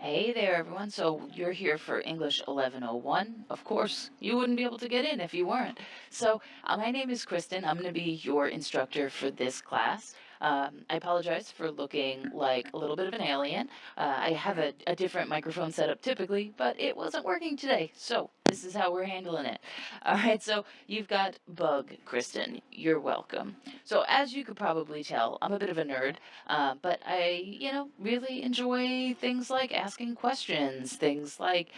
Hey there, everyone. So you're here for English 1101. Of course, you wouldn't be able to get in if you weren't. So my name is Kristen. I'm going to be your instructor for this class. I apologize for looking like a little bit of an alien. I have a different microphone setup typically, but it wasn't working today. So this is how we're handling it. All right, so you've got Bug, Kristen. You're welcome. So as you could probably tell, I'm a bit of a nerd. But I really enjoy things like asking questions, things like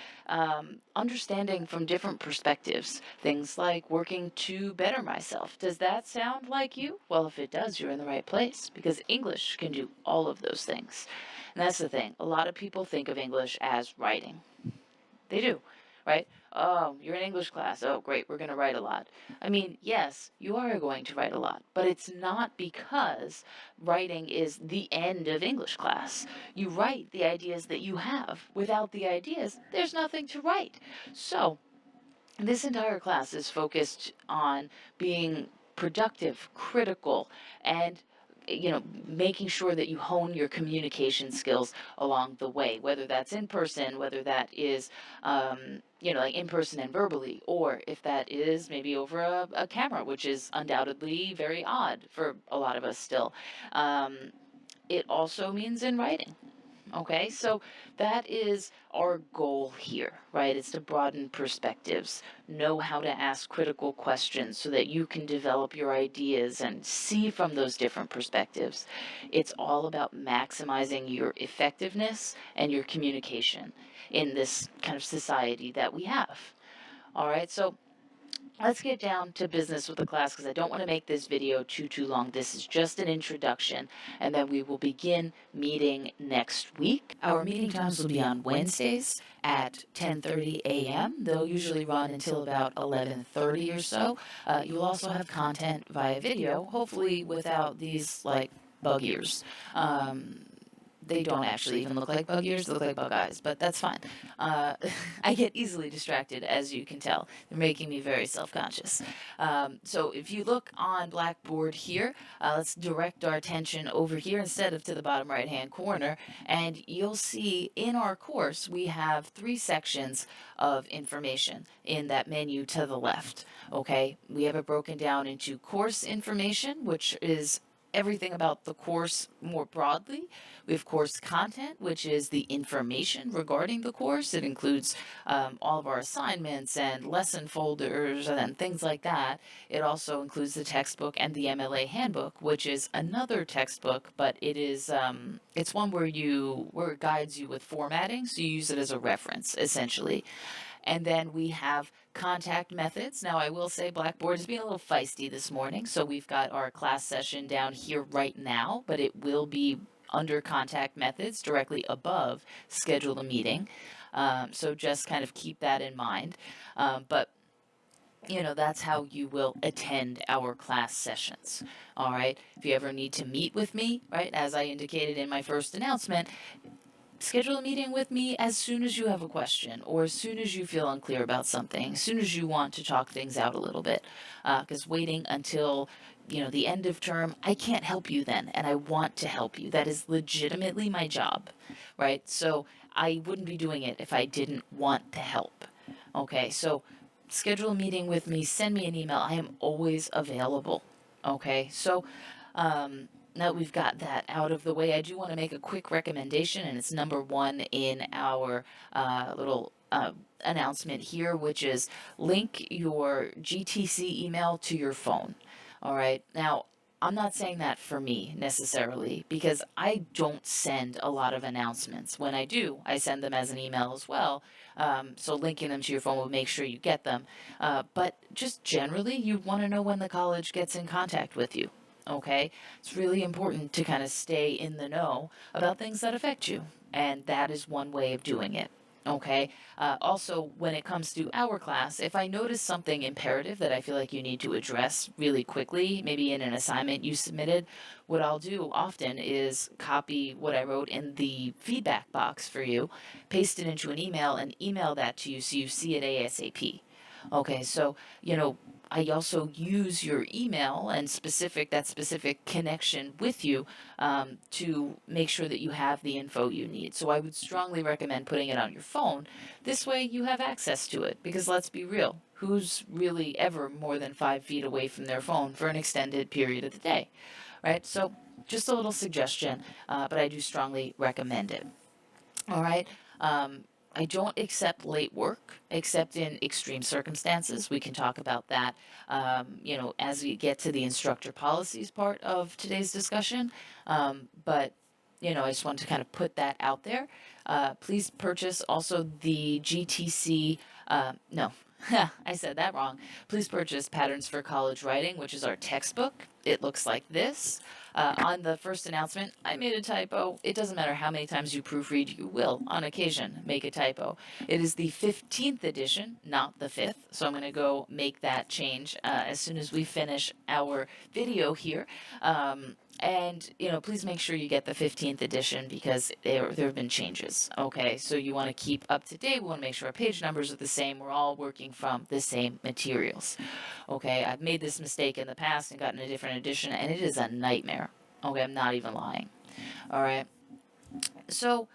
understanding from different perspectives, things like working to better myself. Does that sound like you? Well, if it does, you're in the right place because English can do all of those things. And that's the thing. A lot of people think of English as writing. They do, right? Oh, you're in English class. Oh, great, we're going to write a lot. I mean, yes, you are going to write a lot, but it's not because writing is the end of English class. You write the ideas that you have. Without the ideas, there's nothing to write. So, this entire class is focused on being productive, critical, and making sure that you hone your communication skills along the way, whether that's in person, whether that is like in person and verbally, or if that is maybe over a camera, which is undoubtedly very odd for a lot of us still. um, it also means in writing. Okay, so that is our goal here, right? It's to broaden perspectives, know how to ask critical questions so that you can develop your ideas and see from those different perspectives. It's all about maximizing your effectiveness and your communication in this kind of society that we have. All right, so let's get down to business with the class because I don't want to make this video too long. This is just an introduction, and then we will begin meeting next week. Our meeting times will be on Wednesdays at 10:30 a.m. They'll usually run until about 11:30 or so. You will also have content via video, hopefully without these like bug ears. They don't actually even look like bug ears, they look like bug eyes, but that's fine. Uh, I get easily distracted, as you can tell. They're making me very self conscious. So if you look on Blackboard here, let's direct our attention over here instead of to the bottom right hand corner, and you'll see in our course we have 3 sections of information in that menu to the left. Okay, we have it broken down into course information, which is everything about the course more broadly. We have course content, which is the information regarding the course. It includes all of our assignments and lesson folders and things like that. It also includes the textbook and the MLA handbook, which is another textbook, but it's one where it guides you with formatting, so you use it as a reference essentially. And then we have contact methods. Now, I will say Blackboard is being a little feisty this morning, so we've got our class session down here right now, but it will be under contact methods directly above schedule a meeting. So just kind of keep that in mind. But that's how you will attend our class sessions. All right. If you ever need to meet with me, right, as I indicated in my first announcement, schedule a meeting with me as soon as you have a question or as soon as you feel unclear about something, as soon as you want to talk things out a little bit. Because waiting until the end of term, I can't help you then, and I want to help you. That is legitimately my job, right? So I wouldn't be doing it if I didn't want to help. Okay, so schedule a meeting with me, send me an email. I am always available. Okay, so um, now that we've got that out of the way, I do want to make a quick recommendation, and it's number 1 in our little announcement here, which is link your GTC email to your phone. All right. Now, I'm not saying that for me necessarily because I don't send a lot of announcements. When I do, I send them as an email as well. So linking them to your phone will make sure you get them. But just generally, you want to know when the college gets in contact with you. Okay? It's really important to kind of stay in the know about things that affect you. And that is one way of doing it. Okay. Also, when it comes to our class, if I notice something imperative that I feel like you need to address really quickly, maybe in an assignment you submitted, what I'll do often is copy what I wrote in the feedback box for you, paste it into an email, and email that to you so you see it ASAP. Okay, so, I also use your email and that specific connection with you to make sure that you have the info you need. So I would strongly recommend putting it on your phone. This way you have access to it, because let's be real, who's really ever more than 5 feet away from their phone for an extended period of the day, right? So just a little suggestion, but I do strongly recommend it. All right. I don't accept late work except in extreme circumstances. We can talk about that, as we get to the instructor policies part of today's discussion. But I just wanted to kind of put that out there. Please purchase also the GTC. No, I said that wrong. Please purchase Patterns for College Writing, which is our textbook. It looks like this. On the first announcement, I made a typo. It doesn't matter how many times you proofread, you will, on occasion, make a typo. It is the 15th edition, not the 5th. So I'm going to go make that change as soon as we finish our video here. And, please make sure you get the 15th edition, because there have been changes. Okay, so you want to keep up to date. We want to make sure our page numbers are the same. We're all working from the same materials. Okay, I've made this mistake in the past and gotten a different edition, and it is a nightmare. Okay, I'm not even lying. All right. So,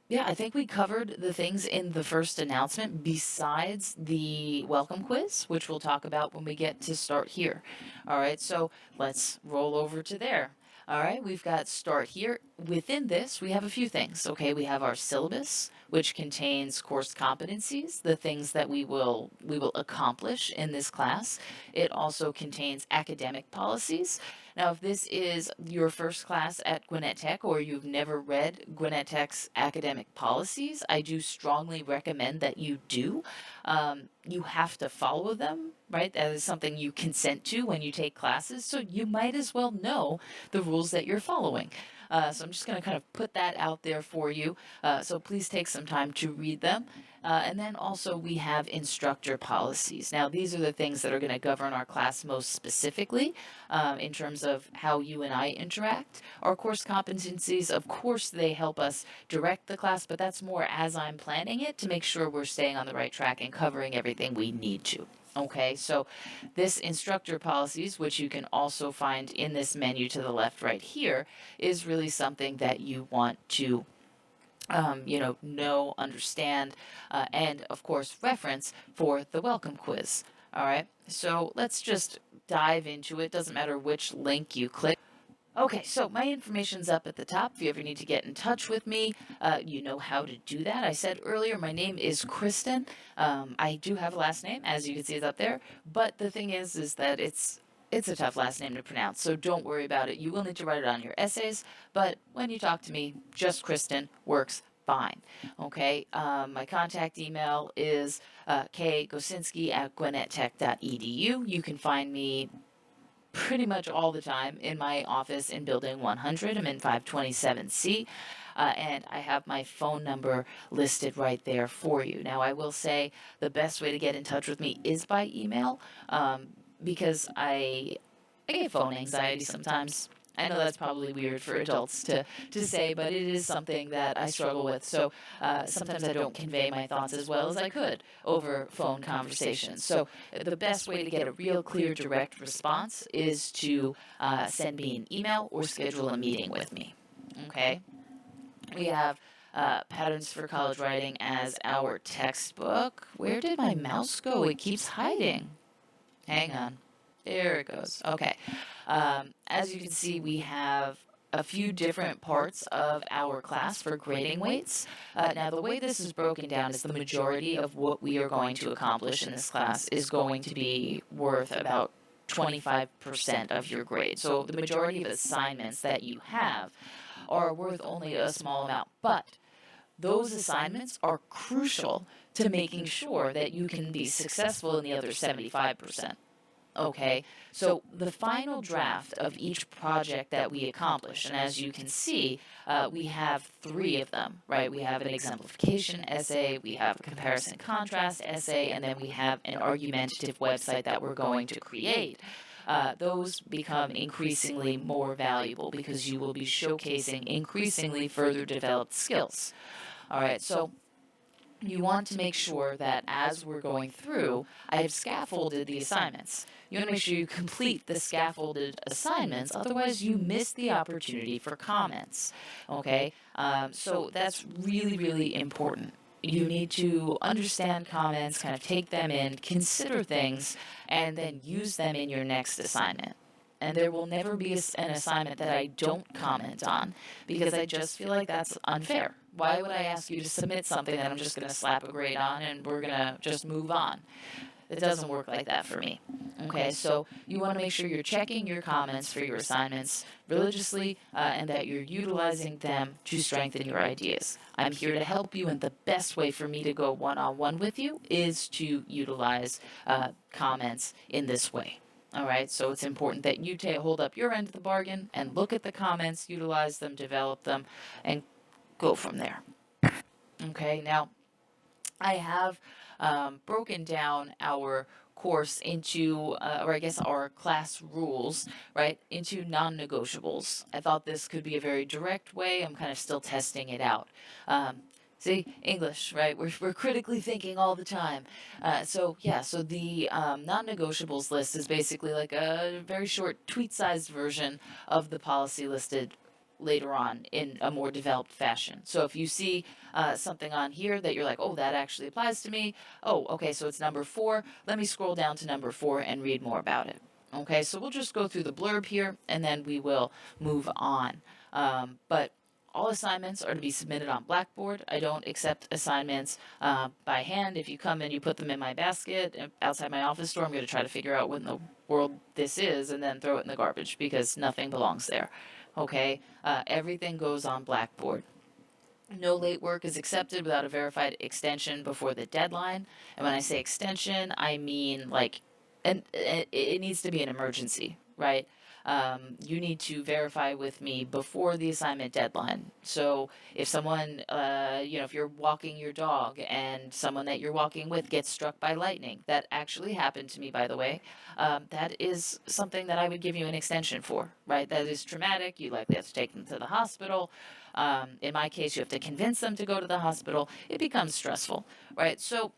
yeah, I think we covered the things in the first announcement besides the welcome quiz, which we'll talk about when we get to start here. All right, so let's roll over to there. All right, we've got start here. Within this, we have a few things. Okay, we have our syllabus, which contains course competencies, the things that we will accomplish in this class. It also contains academic policies. Now, if this is your first class at Gwinnett Tech, or you've never read Gwinnett Tech's academic policies, I do strongly recommend that you do. You have to follow them, right? That is something you consent to when you take classes, so you might as well know the rules that you're following. So I'm just going to kind of put that out there for you. So please take some time to read them. And then also we have instructor policies. Now, these are the things that are going to govern our class most specifically in terms of how you and I interact. Our course competencies, of course, they help us direct the class, but that's more as I'm planning it to make sure we're staying on the right track and covering everything we need to. Okay, so this instructor policies, which you can also find in this menu to the left right here, is really something that you want to know, understand, and of course reference for the welcome quiz. All right, so let's just dive into it. Doesn't matter which link you click. Okay, so my information's up at the top. If you ever need to get in touch with me, you know how to do that. I said earlier, my name is Kristen. I do have a last name, as you can see it's up there. But the thing is that it's a tough last name to pronounce, so don't worry about it. You will need to write it on your essays, but when you talk to me, just Kristen works fine. Okay, my contact email is kgosinski@gwinnettech.edu. You can find me pretty much all the time in my office in building 100. I'm in 527C, and I have my phone number listed right there for you. Now, I will say the best way to get in touch with me is by email, because I get phone anxiety sometimes. I know that's probably weird for adults to say, but it is something that I struggle with. So sometimes I don't convey my thoughts as well as I could over phone conversations. So the best way to get a real clear, direct response is to send me an email or schedule a meeting with me. Okay? We have Patterns for College Writing as our textbook. Where did my mouse go? It keeps hiding. Hang on. There it goes. Okay. As you can see, we have a few different parts of our class for grading weights. Now, the way this is broken down is the majority of what we are going to accomplish in this class is going to be worth about 25% of your grade. So the majority of assignments that you have are worth only a small amount, but those assignments are crucial to making sure that you can be successful in the other 75%. Okay, so the final draft of each project that we accomplish, and as you can see, we have 3 of them, right? We have an exemplification essay, we have a comparison contrast essay, and then we have an argumentative website that we're going to create. Those become increasingly more valuable because you will be showcasing increasingly further developed skills. All right, so you want to make sure that as we're going through, I have scaffolded the assignments. You want to make sure you complete the scaffolded assignments, otherwise you miss the opportunity for comments. Okay, so that's really, really important. You need to understand comments, kind of take them in, consider things, and then use them in your next assignment. And there will never be an assignment that I don't comment on, because I just feel like that's unfair. Why would I ask you to submit something that I'm just going to slap a grade on and we're going to just move on? It doesn't work like that for me. Okay, so you want to make sure you're checking your comments for your assignments religiously, and that you're utilizing them to strengthen your ideas. I'm here to help you, and the best way for me to go one-on-one with you is to utilize comments in this way. All right, so it's important that you hold up your end of the bargain and look at the comments, utilize them, develop them, and go from there. Okay, now I have broken down our course into, or I guess our class rules, right, into non-negotiables. I thought this could be a very direct way. I'm kind of still testing it out. See, English, right? We're critically thinking all the time. So the non-negotiables list is basically like a very short tweet-sized version of the policy listed later on in a more developed fashion. So if you see something on here that you're like, oh, that actually applies to me. Oh, okay, so it's number 4. Let me scroll down to number 4 and read more about it. Okay, so we'll just go through the blurb here and then we will move on. But all assignments are to be submitted on Blackboard. I don't accept assignments by hand. If you come and you put them in my basket outside my office door, I'm going to try to figure out what in the world this is and then throw it in the garbage because nothing belongs there. Okay, everything goes on Blackboard. No late work is accepted without a verified extension before the deadline. And when I say extension, I mean like, and it needs to be an emergency, right? You need to verify with me before the assignment deadline. So if someone, if you're walking your dog and someone that you're walking with gets struck by lightning, that actually happened to me, by the way, that is something that I would give you an extension for, right? That is traumatic. You likely have to take them to the hospital. In my case, you have to convince them to go to the hospital. It becomes stressful, right? So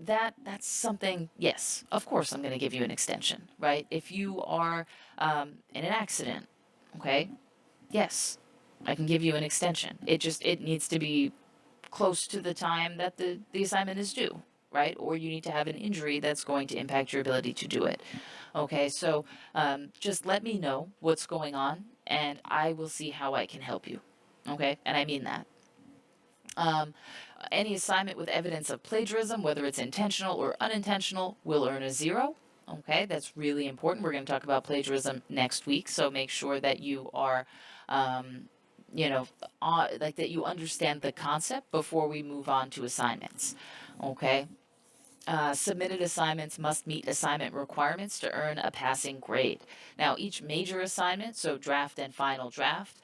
that's something, yes, of course I'm going to give you an extension, right? If you are in an accident, okay, yes, I can give you an extension. It needs to be close to the time that the assignment is due, right? Or you need to have an injury that's going to impact your ability to do it. Okay, so just let me know what's going on and I will see how I can help you. Okay, and I mean that. Any assignment with evidence of plagiarism, whether it's intentional or unintentional, will earn a 0. Okay, that's really important. We're going to talk about plagiarism next week, so make sure that you are, like that you understand the concept before we move on to assignments. Okay. Submitted assignments must meet assignment requirements to earn a passing grade. Now, each major assignment, so draft and final draft,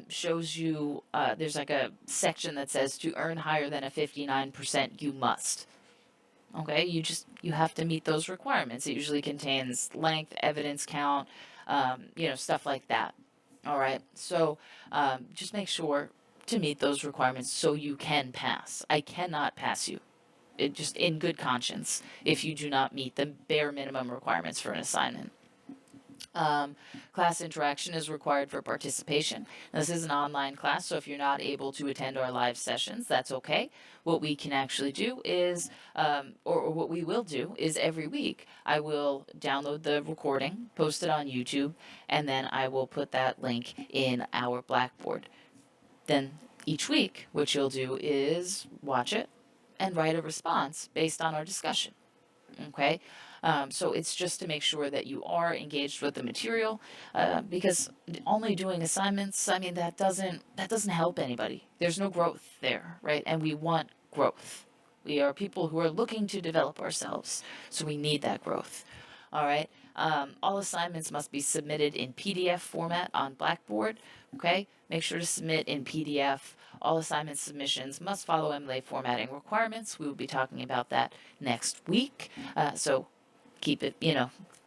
shows you there's like a section that says to earn higher than a 59%, you must. Okay, you have to meet those requirements. It usually contains length, evidence count, stuff like that. All right, so just make sure to meet those requirements so you can pass. I cannot pass you just in good conscience if you do not meet the bare minimum requirements for an assignment. Class interaction is required for participation. Now, this is an online class, so if you're not able to attend our live sessions, that's okay. What we can actually do is, or what we will do is every week, I will download the recording, post it on YouTube, and then I will put that link in our Blackboard. Then each week, what you'll do is watch it and write a response based on our discussion. Okay, so it's just to make sure that you are engaged with the material, because only doing assignments, I mean, that doesn't help anybody. There's no growth there, right? And we want growth. We are people who are looking to develop ourselves, so we need that growth. All right. All assignments must be submitted in PDF format on Blackboard. Okay, make sure to submit in PDF. All assignment submissions must follow MLA formatting requirements. We will be talking about that next week. So keep it,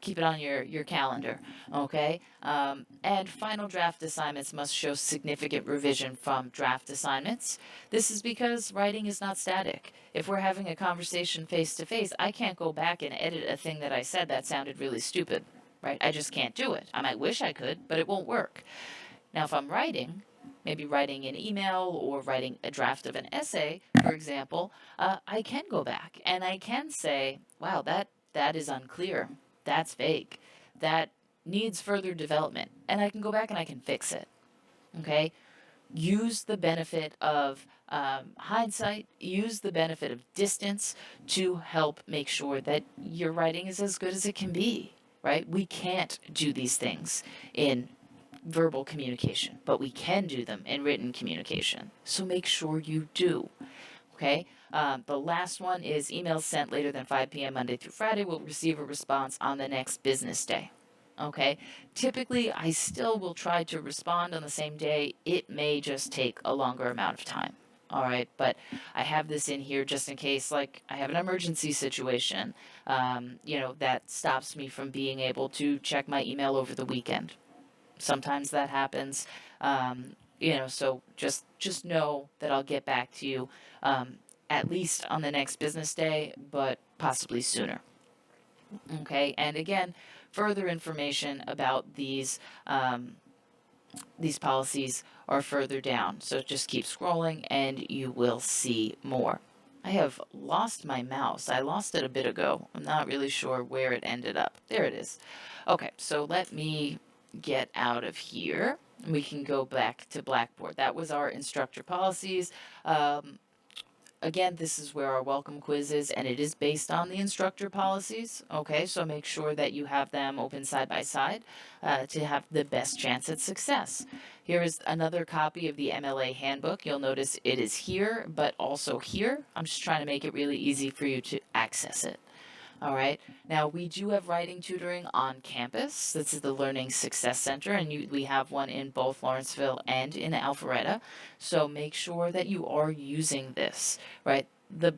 keep it on your calendar, okay? And final draft assignments must show significant revision from draft assignments. This is because writing is not static. If we're having a conversation face to face, I can't go back and edit a thing that I said that sounded really stupid, right? I just can't do it. I might wish I could, but it won't work. Now, if I'm writing, maybe writing an email or writing a draft of an essay, for example, I can go back and I can say, wow, that is unclear. That's vague. That needs further development. And I can go back and I can fix it. Okay? Use the benefit of hindsight, use the benefit of distance to help make sure that your writing is as good as it can be, right? We can't do these things in verbal communication, but we can do them in written communication. So make sure you do. Okay? The last one is emails sent later than 5 p.m. Monday through Friday will receive a response on the next business day. Okay? Typically, I still will try to respond on the same day. It may just take a longer amount of time. All right, but I have this in here just in case, like, I have an emergency situation, that stops me from being able to check my email over the weekend. Sometimes that happens. So just know that I'll get back to you at least on the next business day, but possibly sooner. Okay, and again, further information about these policies are further down. So just keep scrolling and you will see more. I have lost my mouse. I lost it a bit ago. I'm not really sure where it ended up. There it is. Okay, so let me get out of here. We can go back to Blackboard. That was our instructor policies. Again, this is where our welcome quiz is, and it is based on the instructor policies. Okay, so make sure that you have them open side by side to have the best chance at success. Here is another copy of the MLA handbook. You'll notice it is here, but also here. I'm just trying to make it really easy for you to access it. All right. Now, we do have writing tutoring on campus. This is the Learning Success Center, and we have one in both Lawrenceville and in Alpharetta. So make sure that you are using this, right? The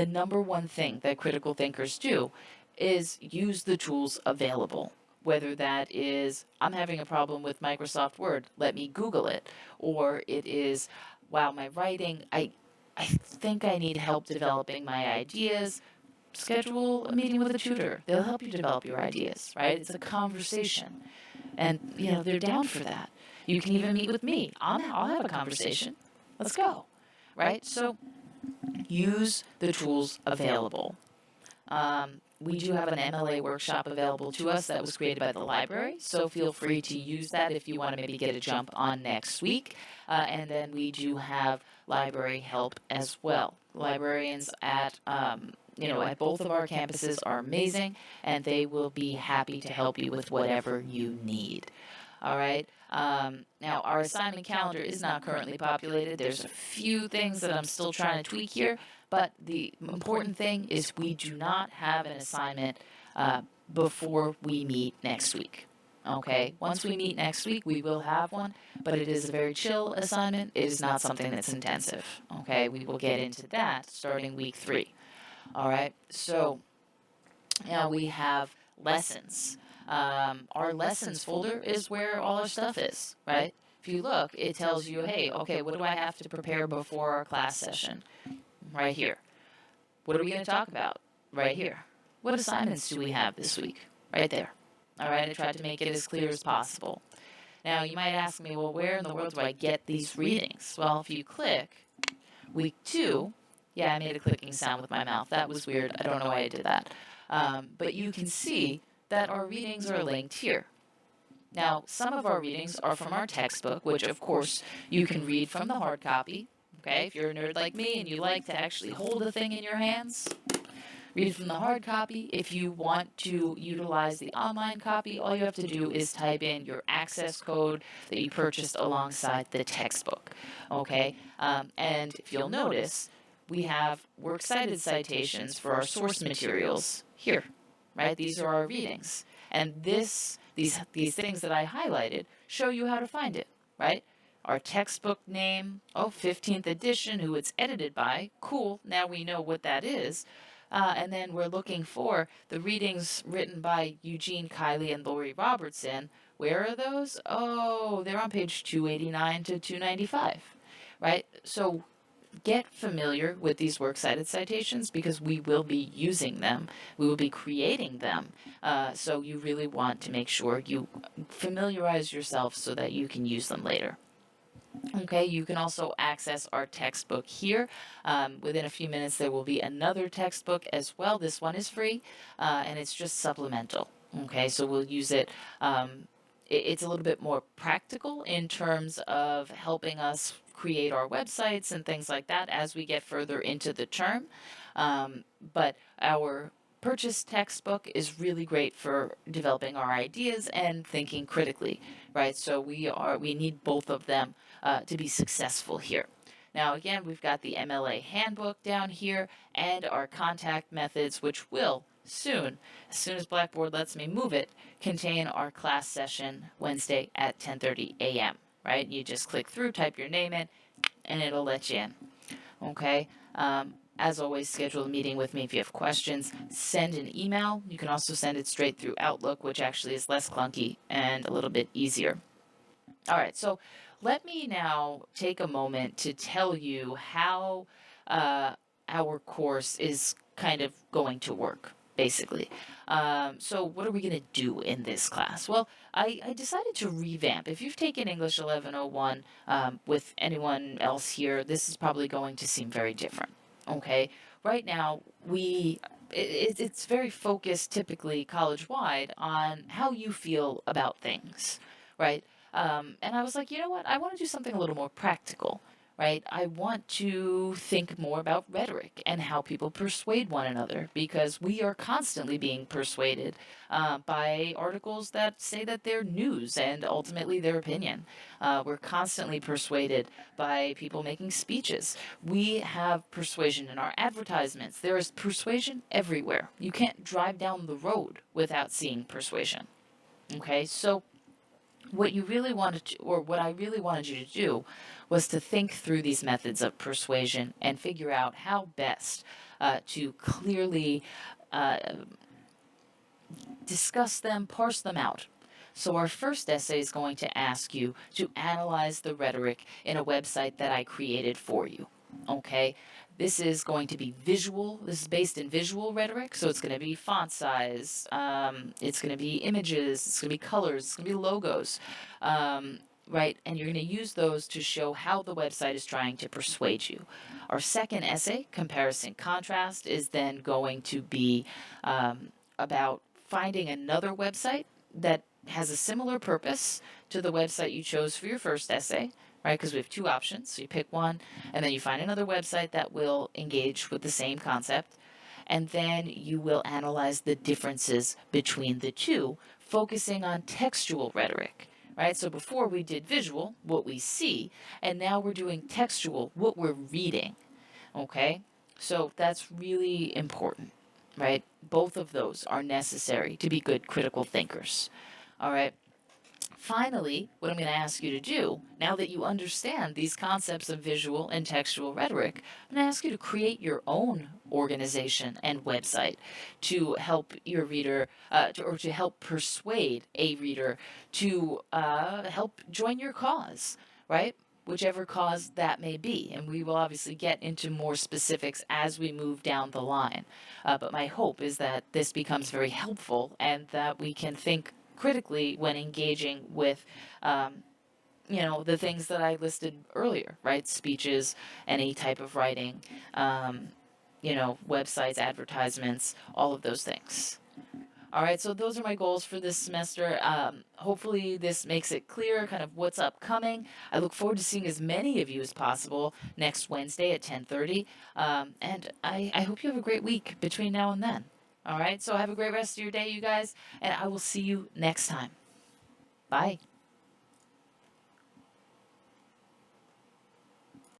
number one thing that critical thinkers do is use the tools available. Whether that is, I'm having a problem with Microsoft Word, let me Google it. Or it is, wow, my writing, I think I need help developing my ideas. Schedule a meeting with a tutor. They'll help you develop your ideas, right? It's a conversation. And, they're down for that. You can even meet with me. I'll have a conversation. Let's go, right? So use the tools available. We do have an MLA workshop available to us that was created by the library, so feel free to use that if you want to maybe get a jump on next week. And then we do have library help as well. Librarians at both of our campuses are amazing, and they will be happy to help you with whatever you need. All right. Now, our assignment calendar is not currently populated. There's a few things that I'm still trying to tweak here, but the important thing is we do not have an assignment before we meet next week. Okay, once we meet next week, we will have one, but it is a very chill assignment. It is not something that's intensive. Okay, we will get into that starting week 3. All right, so now we have lessons. Our lessons folder is where all our stuff is, right? If you look, it tells you, hey, okay, what do I have to prepare before our class session? Right here. What are we going to talk about? Right here. What assignments do we have this week? Right there. All right, I tried to make it as clear as possible. Now, you might ask me, well, where in the world do I get these readings? Well, if you click week 2, yeah, I made a clicking sound with my mouth. That was weird. I don't know why I did that. But you can see that our readings are linked here. Now, some of our readings are from our textbook, which, of course, you can read from the hard copy. Okay, if you're a nerd like me and you like to actually hold the thing in your hands, read from the hard copy. If you want to utilize the online copy, all you have to do is type in your access code that you purchased alongside the textbook. Okay, and if you'll notice, we have works cited citations for our source materials here, right? These are our readings. And these things that I highlighted show you how to find it, right? Our textbook name, 15th edition, who it's edited by, cool, now we know what that is. And then we're looking for the readings written by Eugene Kiley and Lori Robertson. Where are those? Oh, they're on page 289 to 295, right? So get familiar with these works cited citations because we will be using them. We will be creating them. So you really want to make sure you familiarize yourself so that you can use them later. Okay, you can also access our textbook here. Within a few minutes, there will be another textbook as well. This one is free, and it's just supplemental. Okay, so we'll use it. It's a little bit more practical in terms of helping us create our websites and things like that as we get further into the term. But our purchase textbook is really great for developing our ideas and thinking critically, right? So we need both of them to be successful here. Now, again, we've got the MLA handbook down here and our contact methods, which will soon, as soon as Blackboard lets me move it, contain our class session Wednesday at 10:30 a.m., right? You just click through, type your name in, and it'll let you in, okay? As always, schedule a meeting with me if you have questions. Send an email. You can also send it straight through Outlook, which actually is less clunky and a little bit easier. All right, so let me now take a moment to tell you how our course is kind of going to work, basically. So what are we going to do in this class? Well, I decided to revamp. If you've taken English 1101 with anyone else here, this is probably going to seem very different. Okay, right now it's very focused, typically college-wide, on how you feel about things, right? And I was like, you know what? I want to do something a little more practical, right? I want to think more about rhetoric and how people persuade one another because we are constantly being persuaded by articles that say that they're news and ultimately their opinion. We're constantly persuaded by people making speeches. We have persuasion in our advertisements. There is persuasion everywhere. You can't drive down the road without seeing persuasion. Okay, so what you really wanted to, or what I really wanted you to do, was to think through these methods of persuasion and figure out how best to clearly uh, discuss them, parse them out. So, our first essay is going to ask you to analyze the rhetoric in a website that I created for you. Okay? This is going to be visual. This is based in visual rhetoric. So, it's going to be font size, it's going to be images, it's going to be colors, it's going to be logos. Right? And you're going to use those to show how the website is trying to persuade you. Our second essay, Comparison Contrast, is then going to be about finding another website that has a similar purpose to the website you chose for your first essay, right? Because we have two options. So you pick one, and then you find another website that will engage with the same concept. And then you will analyze the differences between the two, focusing on textual rhetoric, right? So before we did visual, what we see, and now we're doing textual, what we're reading, okay? So that's really important, right? Both of those are necessary to be good critical thinkers. All right. Finally, what I'm going to ask you to do, now that you understand these concepts of visual and textual rhetoric, I'm going to ask you to create your own organization and website to help your reader, or to help persuade a reader to help join your cause, right? Whichever cause that may be. And we will obviously get into more specifics as we move down the line. But my hope is that this becomes very helpful and that we can think critically when engaging with the things that I listed earlier, right? Speeches, any type of writing, websites, advertisements, all of those things. All right, so those are my goals for this semester. Hopefully this makes it clear kind of what's upcoming. I look forward to seeing as many of you as possible next Wednesday at 10:30. And I hope you have a great week between now and then. All right, so have a great rest of your day, you guys, and I will see you next time. Bye.